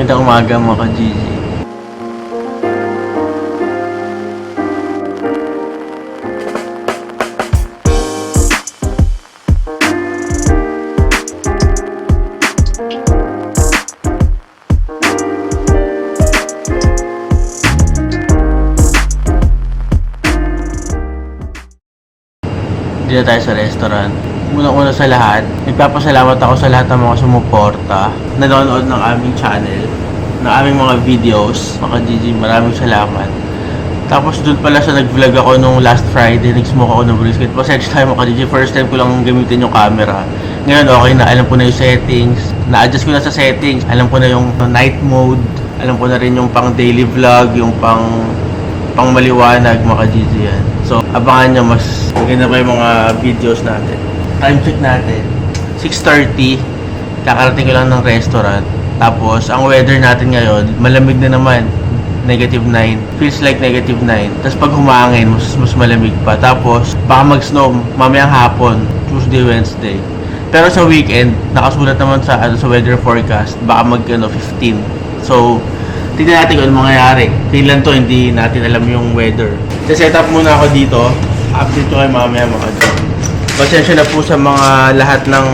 Magandang umaga mga ka-GG. Dito tayo sa restaurant. Unang-una sa lahat, nagpapasalamat ako sa lahat ng mga sumuporta, nanonood ng aming channel, ng aming mga videos. Mga GG, maraming salamat. Tapos doon pala sa nag-vlog ako nung last Friday, nag-smoke ako ng brisket. Pasensya tayo mga GG, first time ko lang gamitin yung camera. Ngayon okay na, alam ko na yung settings. Na-adjust ko na sa settings. Alam ko na yung night mode. Alam ko na rin yung pang daily vlog, yung pang maliwanag mga GG yan. So, abangan nyo, mas maganda pa yung mga videos natin. Time check natin, 6:30. Kakarating ko lang ng restaurant. Tapos, ang weather natin ngayon, malamig na naman. -9. Feels like -9. Tapos pag humangin, mas malamig pa. Tapos, baka mag-snow mamayang hapon, Tuesday, Wednesday. Pero sa weekend, nakasulat naman sa weather forecast, baka mag 15. So, tignan natin kung ano mangyayari. Finland to, hindi natin alam yung weather. So, set up muna ako dito. Update ko kayo mamaya mga dyan. Pasensya na po sa mga lahat ng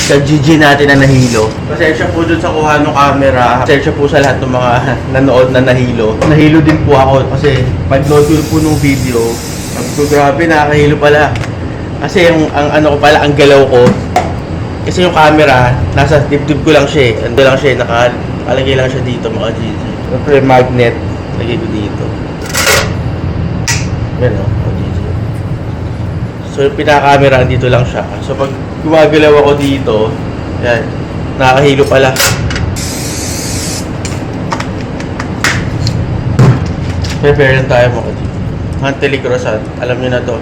sa GG natin na nahilo. Pasensya po dun sa kuha ng camera. Pasensya po sa lahat ng mga nanood na nahilo. Nahilo din po ako kasi pag-load ko po nung video, grabe, nakakahilo pala. Kasi yung ang galaw ko. Kasi yung camera, nasa dibdib ko lang siya eh. Ando lang siya, nakalagay lang siya dito mga GG. Siyempre magnet, lagay ko dito. Yan o, mga GG. So yung pinaka-camera, dito lang siya. So pag gumagalaw ako dito, yan, nakakahilo pala. Prepare lang tayo mga GG. Huntley Croissant, alam niyo na to.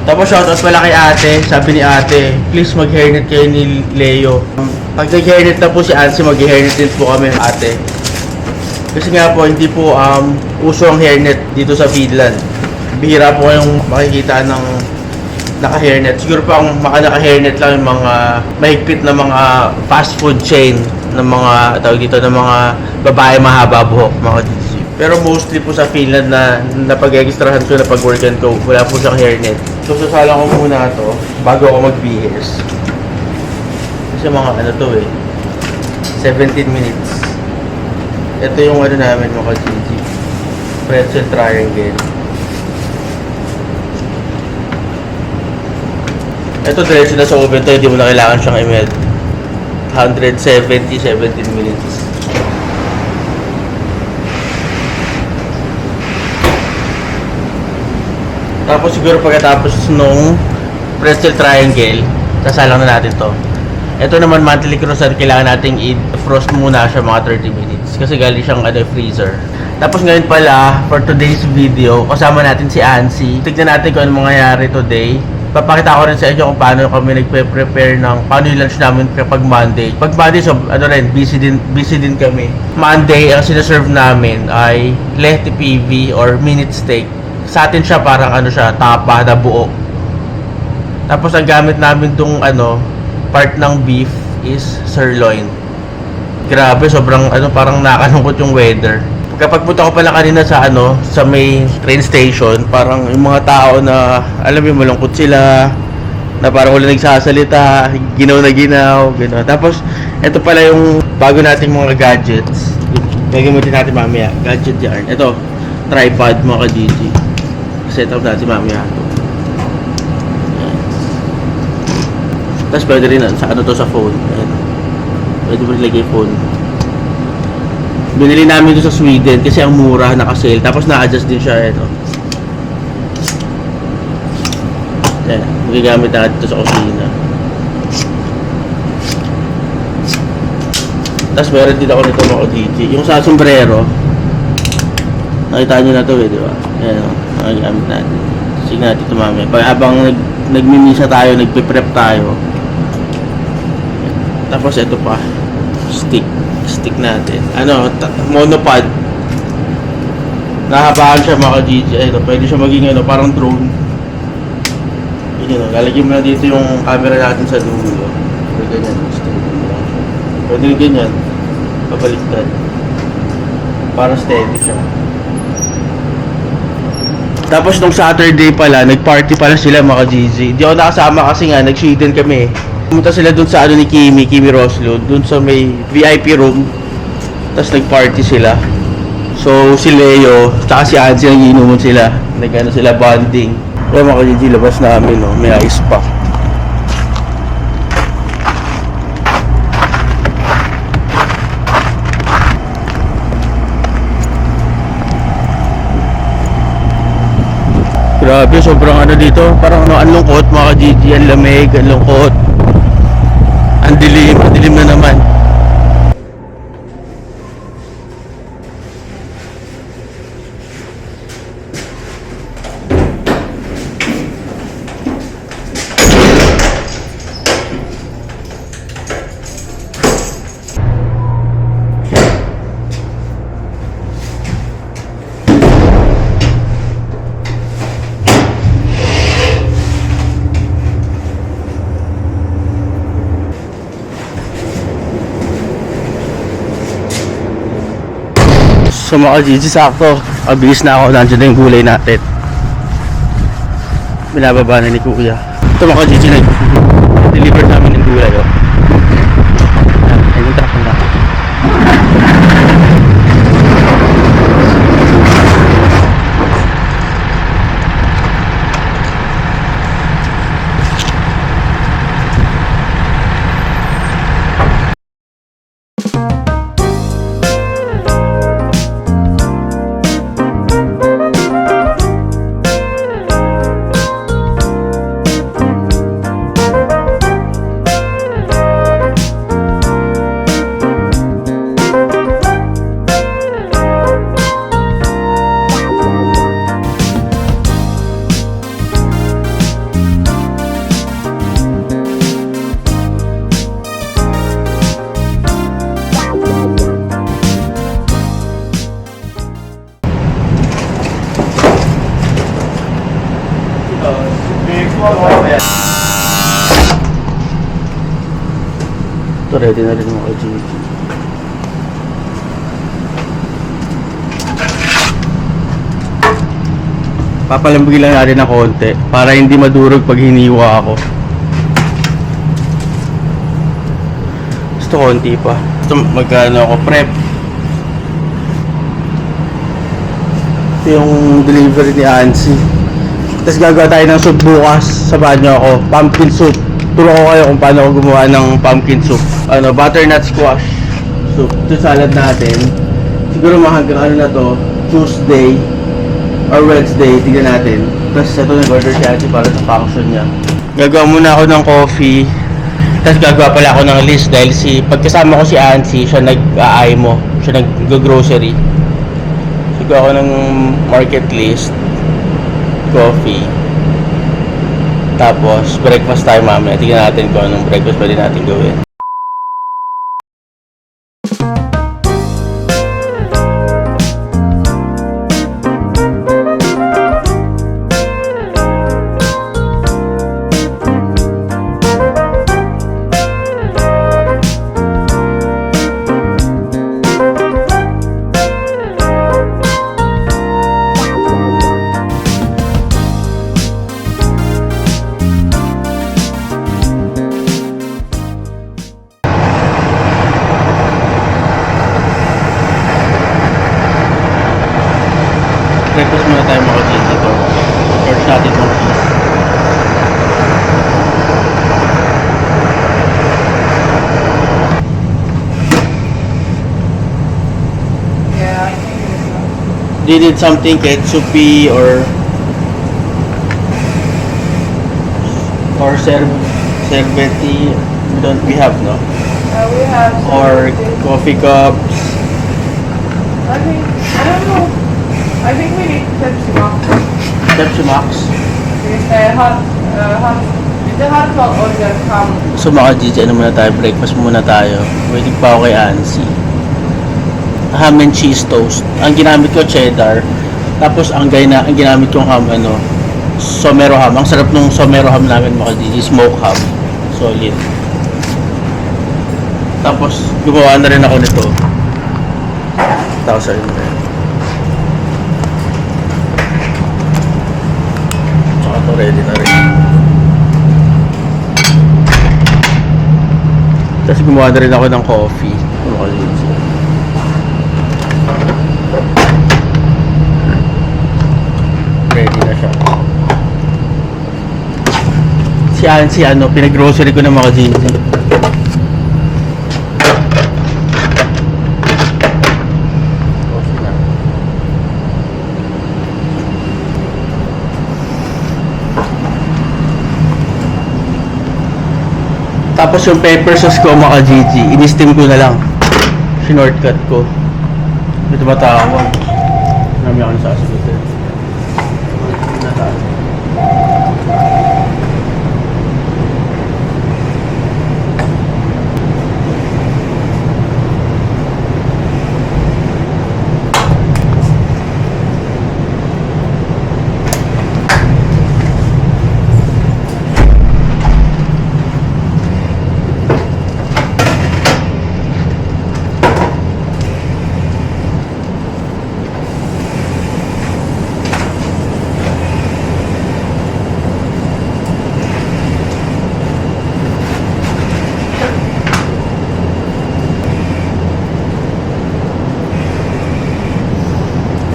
Tapos shoutout pala kay ate, sabi ni ate, please mag-hairnet kayo ni Leo. Pag nag-hairnet na po si Ansi, mag-hairnet din po kami ate. Kasi nga po, hindi po uso ang hairnet dito sa Finland. Bihira po kayong makikita ng naka-hairnet. Siguro po ang naka-hairnet lang yung mga mahigpit na mga fast food chain ng mga, tawag dito, ng mga babae mahaba buhok, mga GG. Pero mostly po sa Finland na napag-extrahan ko, napag-workan ko, wala po siyang hairnet. So, sasalang ko muna ito bago ako mag-BS. Kasi mga ano to eh, 17 minutes. Ito yung ano namin mga GG. Pretzel triangle. Ito diretso na sa oven to, hindi mo na kailangan siyang i-melt. 17 minutes. Tapos siguro pagkatapos nung pretzel triangle, sasalang na natin to. Ito naman monthly croissant, kailangan nating i-frost muna siya mga 30 minutes kasi galing siyang freezer. Tapos ngayon pala, for today's video, kasama natin si Ansi. Tignan natin kung ano mangyayari today. Papakita ko rin sa inyo kung paano kami nagpe-prepare ng paano yung lunch namin kapag Monday. Pag Monday, so busy din kami. Monday, ang sinaserve namin ay lehti PV or minute steak. Sa atin siya parang tapa na buo. Tapos ang gamit namin tong part ng beef is sirloin. Grabe, sobrang parang nakakalungkot yung weather. Kapag punta ko pala kanina sa sa may train station, parang yung mga tao na alam mo malungkot sila, na parang wala nagsasalita, ginaw na ginaw, gano'n. Tapos ito pala yung bago nating mga gadgets. Gagamitin natin mamaya, gadget yarn. Ito, tripod mga ka-GG. Set up natin mamaya ito. Tapos pwede rin sa sa phone. Ayan. Pwede mo rin lagay phone. Binili namin ito sa Sweden kasi ang mura, naka-sale. Tapos na-adjust din siya, Ayan, magagamit natin ito sa kusina. Tapos meron din ako nito mga DG. Yung sa sombrero, nakita nyo na ito di ba? Ayan, magagamit natin. Sige natin ito mamaya. Habang nagmimisa tayo, nagpe-prep tayo. Tapos ito pa, stick natin. Monopod. Nahabaan siya mga GG. Ito, pwede siya maging parang drone. Yun, lalagyan mo na dito yung camera natin sa dulo. Pwede ganyan. Pwede ganyan. Pabaliktad. Para steady siya. Tapos nung Saturday pala, nag-party pala sila mga Gigi. Di ako nakasama kasi nga, nag-Sweden kami. Pumunta sila dun sa ano ni Kimi Roslo, dun sa may VIP room. Tapos nag-party sila. So si Leo, tsaka si Ansi, nagiinuman sila. Nag-ano sila, bonding. Kaya mga Gigi, labas namin, no? May ice pack. Grabe, sobrang ano dito. Parang ano, ang lungkot mga Gigi, ang lamig, ang lungkot. Ang dilim na naman. So mga Gigi, sakto. Abilis na ako, nandiyan na yung gulay natin. Binababa na ni Kuya. Ito mga Gigi, nag-deliver namin ng gulay. Oh. Ayun yung truck na. Ito, ready na rin mga Gigi. Papalambigin lang natin ng konti para hindi madurog pag hiniwa ako. Gusto konti pa. Ito, magkano ako prep. Ito yung delivery ni Ansi. Tapos gagawa tayo ng soup bukas. Sabahan nyo ako. Pumpkin soup. Turo ko kayo kung paano ako gumawa ng pumpkin soup. Ano, butternut squash soup. Ito salad natin. Siguro hanggang ano na to, Tuesday or Wednesday, tignan natin. Tapos ito nag-order si Ansi para sa function niya. Gagawa muna ako ng coffee. Tapos gagawa pala ako ng list dahil pagkasama ko si Ansi, siya nag-aaymo. Siya nag-grocery. So gagawa ako ng market list. Coffee. Tapos breakfast tayo mamaya. Tignan natin kung anong breakfast pwede natin gawin. Breakfast muna tayo mga Gigi dito. Charge natin itong fees. Yeah, I think it is. Do you need something ketchupy or serveti? We have, no? We have some Or things. coffee cups. I don't know. I think we need Pepsi Max. Pepsi Max. Because the hot salt order come. So mga Gigi, ano muna tayo? Breakfast muna tayo. Waiting pa ako kay Ansi. Ham and cheese toast. Ang ginamit ko cheddar. Tapos ang ginamit kong ham, somero ham. Ang sarap nung somero ham namin mga Gigi. Smoke ham. Solid. Tapos gumawa na rin ako nito. Tapos sa inyo. Tsaka to ready na rin. Tapos gumawa na rin ako ng coffee. Ano kasi yun? Ready na siya. Si ano, pinag-grocery ko ng mga jeans. Tapos yung pepper sauce ko mga Gigi, in-steam ko na lang. Shortcut ko. Ito ba tawag? Nami ako sa sasagutin.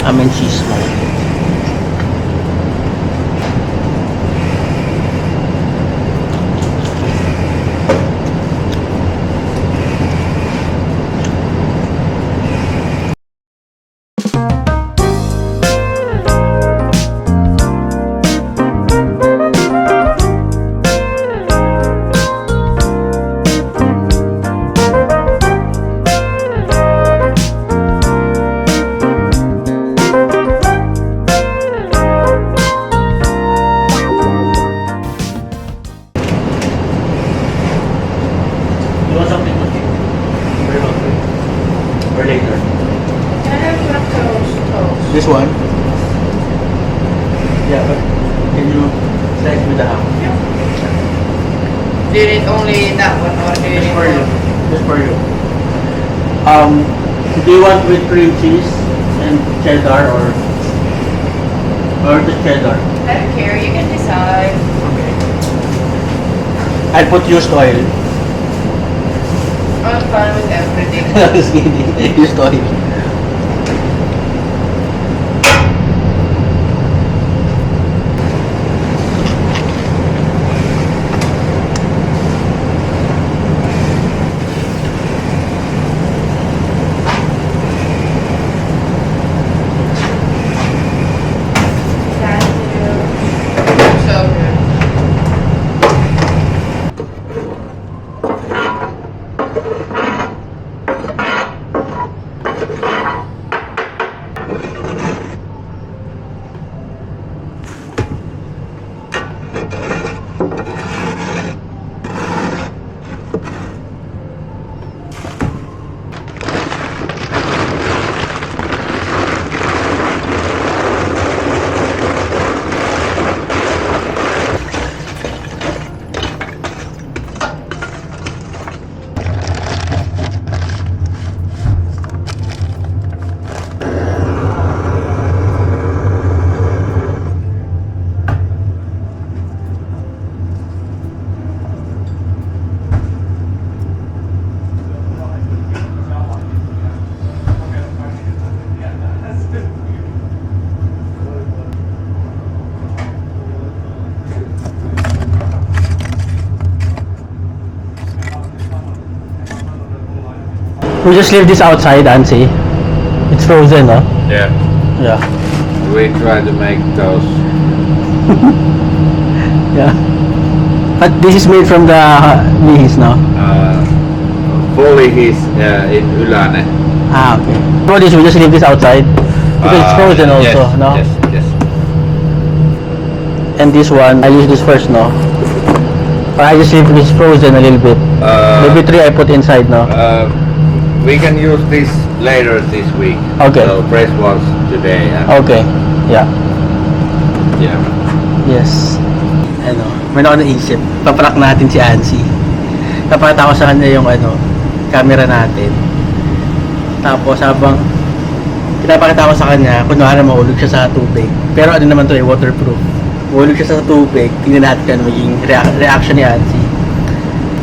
Amen cheese mo. You want something to eat? Very hungry. Or later? Can I have lactose toast? This one? Yeah, but can you slice with the ham? Do you need only that one or do you Just need for you. more? Just for you. Do you want with cream cheese and cheddar or just cheddar? I don't care, you can decide. Okay. I'll put used oil. I'm fine with everything. Just kidding. Used oil. Thank you. So good. We just leave this outside, Ansi. It's frozen, no? Yeah, Yeah. we try to make those. Yeah. But this is made from the Mihis, no? Fully is in Ylane. Ah, okay. For this, we just leave this outside. Because it's frozen also, yes, no? Yes, yes. And this one, I use this first, no? Or I just leave this frozen a little bit. Maybe 3 I put inside, no? We can use this later this week. Okay. So fresh ones today. And, Okay. Yeah. Yeah. Yes. Ano, may ako naisip. Paparak natin si Ansi. Kapakita ko sa kanya yung ano, camera natin. Tapos habang pinapakita ko sa kanya, kunwari mahulog siya sa tubig. Pero ano naman to waterproof. Mahulog siya sa tubig, tingnan natin kung maging reaction ni Ansi.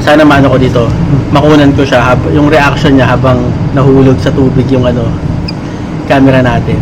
Sana maano ko dito, makunan ko siya, yung reaction niya habang nahulog sa tubig yung camera natin.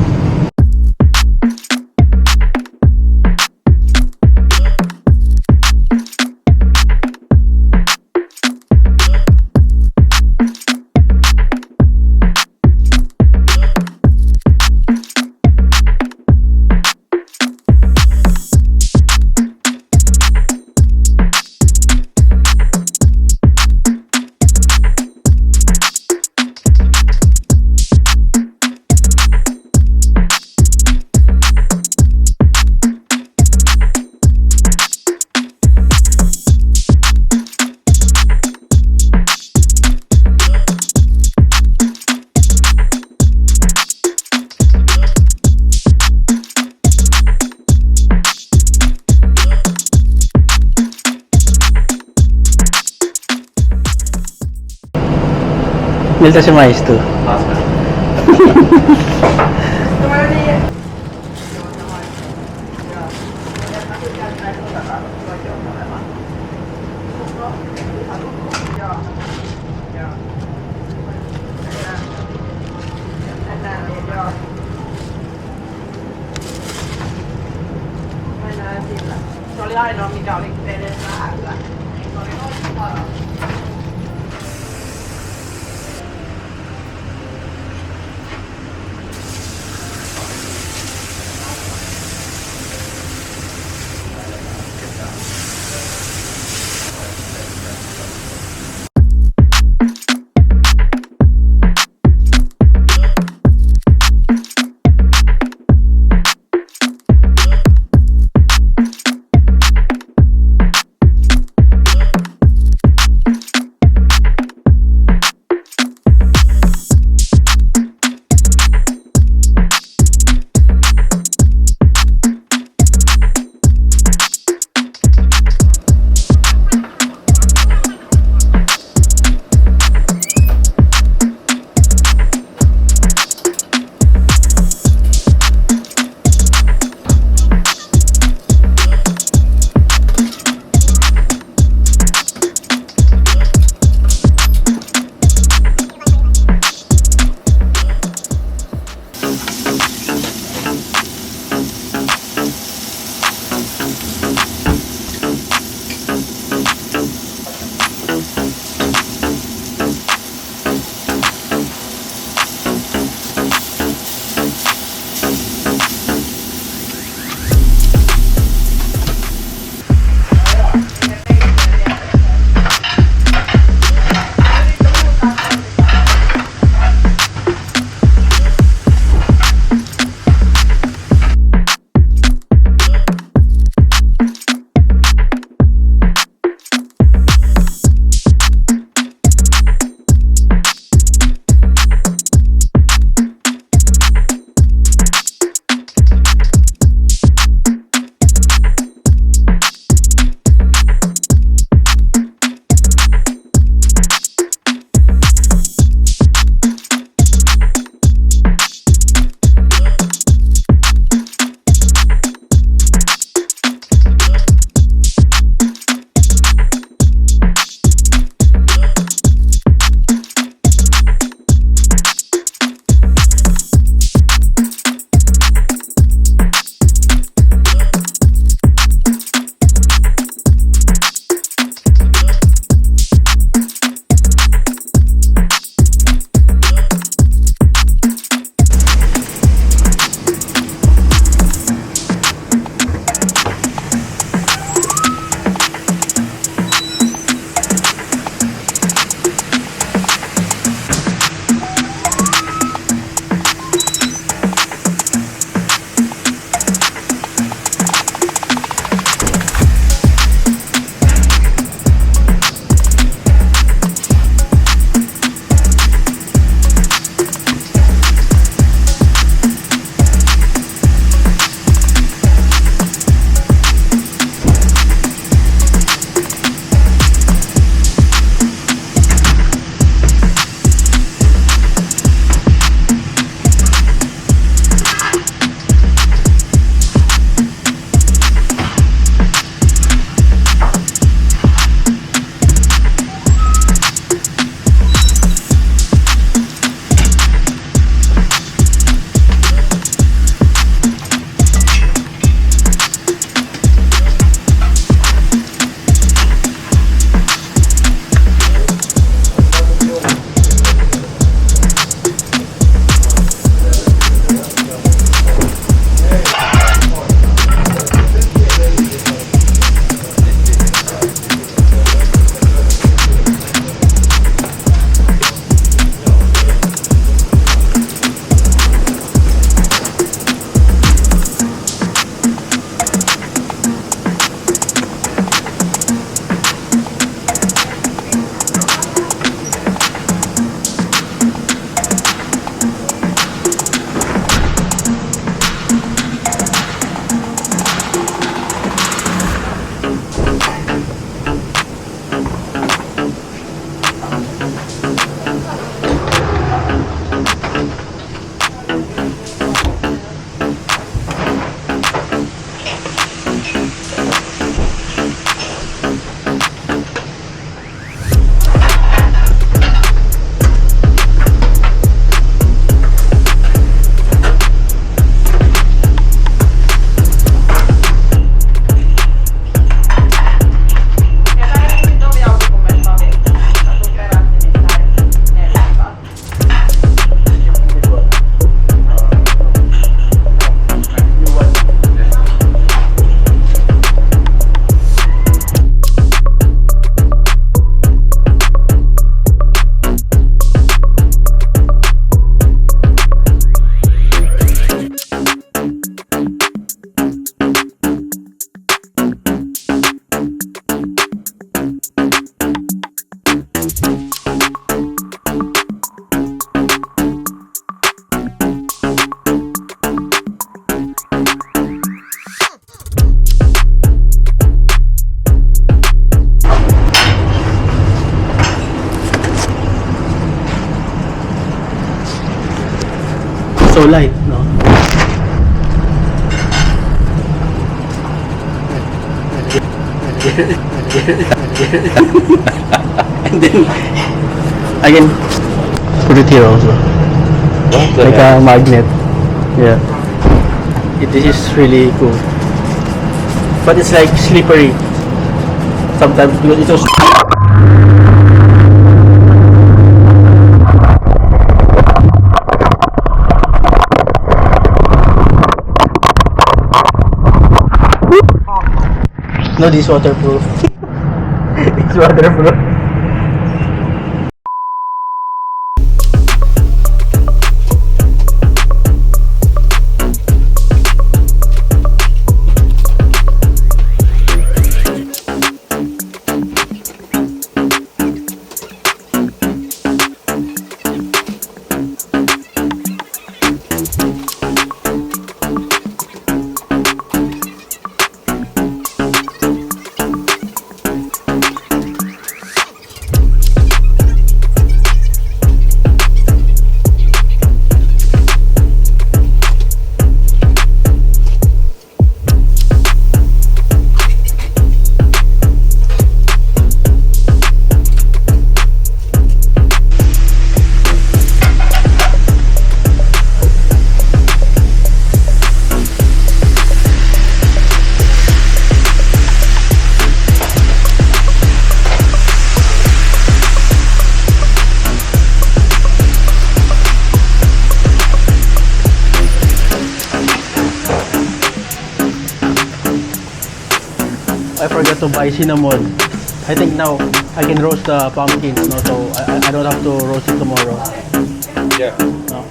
Nilta si Maestro. Se oli ainoa, mikä oli edes vähällä. Se oli oikein paras. light, no? And then, again, put it here also. What the Like heck? a magnet. Yeah. This is really cool. But it's like slippery. Sometimes because it was no, this waterproof. It's waterproof. I forgot to buy cinnamon. I think now I can roast the pumpkins, no? So I don't have to roast it tomorrow. Yeah. No?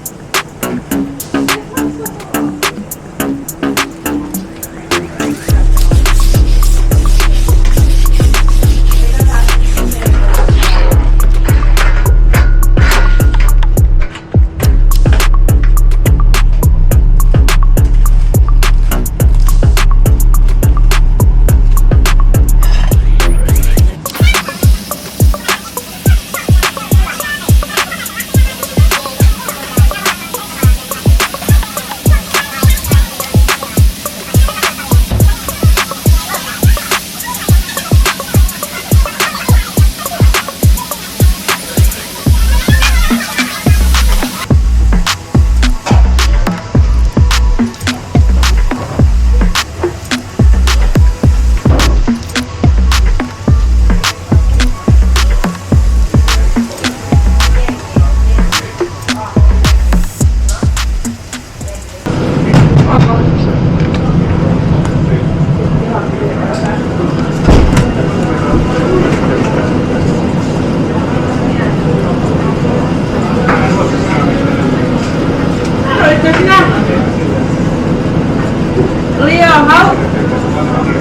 Leo, how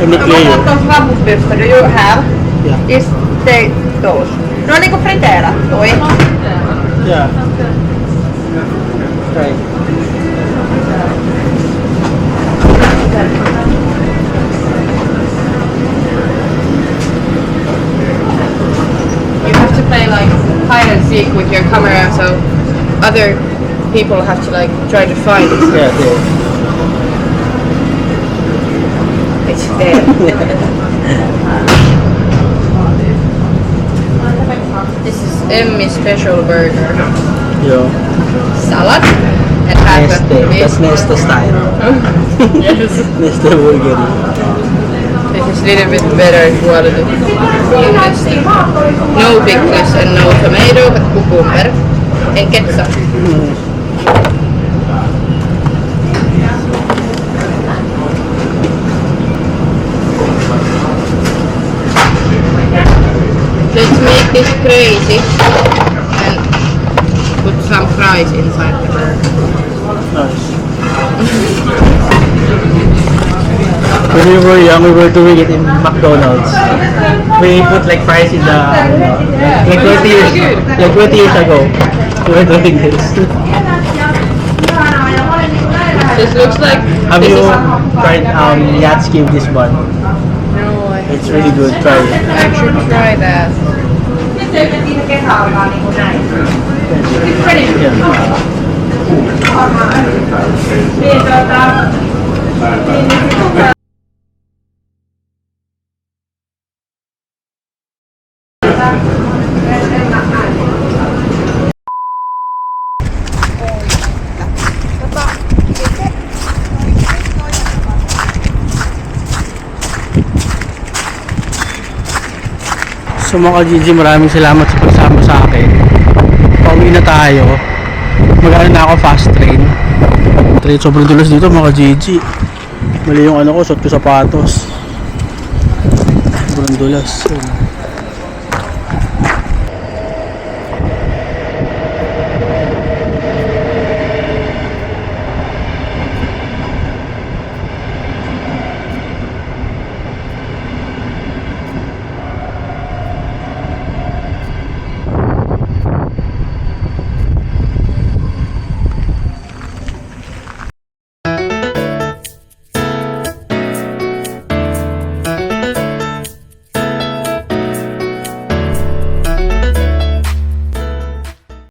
I'm not clear. what those bamboo do you have? Yeah. Is they those? No niinku friteerattuja. Yeah. Right. You have to play like hide and seek with your camera, so other people have to like try to find it. Yeah, there. It's there. This is Emmy special burger. Yeah. Salad and half a Neste. meat. That's Neste style. Yes. Neste burger. This is a little bit better quality. No pickles and no tomato, but cucumber and ketchup. Let's make this crazy and put some fries inside the burger. Nice. When we were young, we were doing it in McDonald's. We put like fries in the, like 20 years, like 20 years ago. We were doing this. This looks like Have this you is, tried Yatski with this bun? no, It's really good. Try it. I should try that. Yeah. So mga Gigi, maraming salamat sa pagsama sa akin. Pauwi na tayo. Mag-ano na ako, fast train. Sobrang dulas dito mga Gigi. Mali yung ano ko, suot ko sapatos. Sobrang dulas.